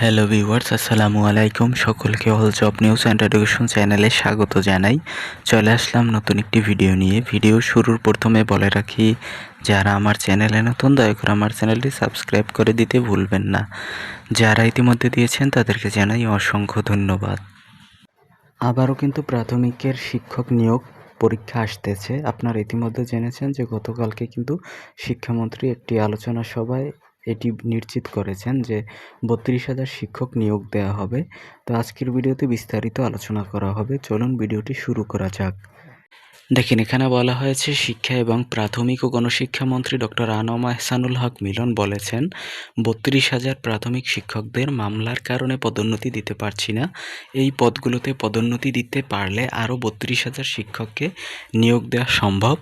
Hello viewers, আসসালামু আলাইকুম। সকলকে all job news and education চ্যানেলে স্বাগত জানাই। চলে আসলাম নতুন একটি ভিডিও নিয়ে। ভিডিও শুরুর প্রথমে বলে রাখি, যারা আমার চ্যানেলে নতুন দয়া করে আমার চ্যানেলটি সাবস্ক্রাইব করে দিতে ভুলবেন না। যারা ইতিমধ্যে দিয়েছেন তাদেরকে জানাই অসংখ্য ধন্যবাদ। আবারও কিন্তু প্রাথমিকের শিক্ষক নিয়োগ পরীক্ষা আসতেছে। আপনারা ইতিমধ্যে জেনেছেন যে গতকালকে কিন্তু শিক্ষামন্ত্রী একটি আলোচনা সভায় এটি নিশ্চিত করেছেন যে ৩২,০০০ শিক্ষক নিয়োগ দেওয়া হবে। তো আজকের ভিডিওতে বিস্তারিত আলোচনা করা হবে। চলুন ভিডিওটি শুরু করা যাক। দেখেন, এখানে বলা হয়েছে শিক্ষা এবং প্রাথমিক ও গণশিক্ষামন্ত্রী ডক্টর আনম এহসানুল হক মিলন বলেছেন, ৩২,০০০ প্রাথমিক শিক্ষকদের মামলার কারণে পদোন্নতি দিতে পারছি না। এই পদগুলোতে পদোন্নতি দিতে পারলে আরও ৩২,০০০ শিক্ষককে নিয়োগ দেওয়া সম্ভব।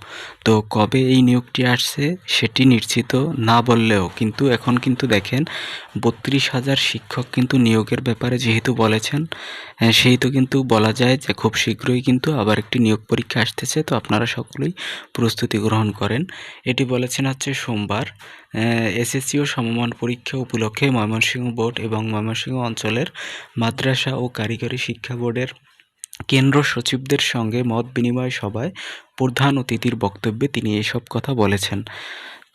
তো কবে এই নিয়োগটি আসছে সেটি নিশ্চিত না বললেও কিন্তু এখন কিন্তু দেখেন ৩২,০০০ শিক্ষক কিন্তু নিয়োগের ব্যাপারে যেহেতু বলেছেন, সেহেতু কিন্তু বলা যায় যে খুব শীঘ্রই কিন্তু আবার একটি নিয়োগ পরীক্ষা আসতেছে। তো আপনারা সকলেই প্রস্তুতি গ্রহণ করেন। এটি বলেছেন হচ্ছে সোমবার। এসএসসি ও সমমান পরীক্ষা উপলক্ষে ময়মনসিংহ বোর্ড এবং ময়মনসিংহ অঞ্চলের মাদ্রাসা ও কারিগরি শিক্ষা বোর্ডের কেন্দ্র সচিবদের সঙ্গে মত বিনিময় সভায় প্রধান অতিথির বক্তব্যে তিনি এসব কথা বলেছেন।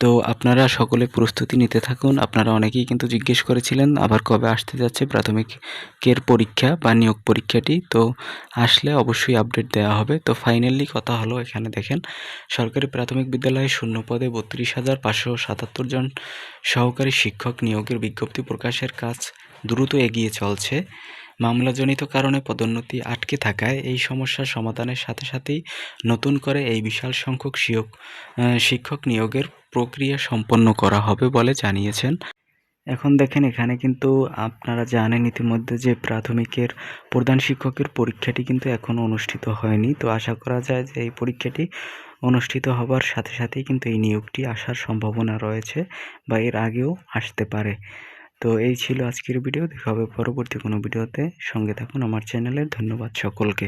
তো আপনারা সকলে প্রস্তুতি নিতে থাকুন। আপনারা অনেকেই কিন্তু জিজ্ঞেস করেছিলেন আবার কবে আসতে যাচ্ছে প্রাথমিকের পরীক্ষা বা নিয়োগ পরীক্ষাটি। তো আসলে অবশ্যই আপডেট দেওয়া হবে। তো ফাইনালি কথা হলো, এখানে দেখেন সরকারি প্রাথমিক বিদ্যালয়ে শূন্য পদে ৩২,৫৭৭ জন সহকারী শিক্ষক নিয়োগের বিজ্ঞপ্তি প্রকাশের কাজ দ্রুত এগিয়ে চলছে। মামলাজনিত কারণে পদোন্নতি আটকে থাকায় এই সমস্যার সমাধানের সাথে সাথেই নতুন করে এই বিশাল সংখ্যক শিক্ষক নিয়োগের প্রক্রিয়া সম্পন্ন করা হবে বলে জানিয়েছেন। এখন দেখেন, এখানে কিন্তু আপনারা জানেন ইতিমধ্যে যে প্রাথমিকের প্রধান শিক্ষকের পরীক্ষাটি কিন্তু এখনও অনুষ্ঠিত হয়নি। তো আশা করা যায় যে এই পরীক্ষাটি অনুষ্ঠিত হবার সাথে সাথেই কিন্তু এই নিয়োগটি আসার সম্ভাবনা রয়েছে বা এর আগেও আসতে পারে। তো এই ছিল আজকের ভিডিও। দেখা হবে পরবর্তী কোনো ভিডিওতে। সঙ্গে থাকুন আমার চ্যানেলে। ধন্যবাদ সকলকে।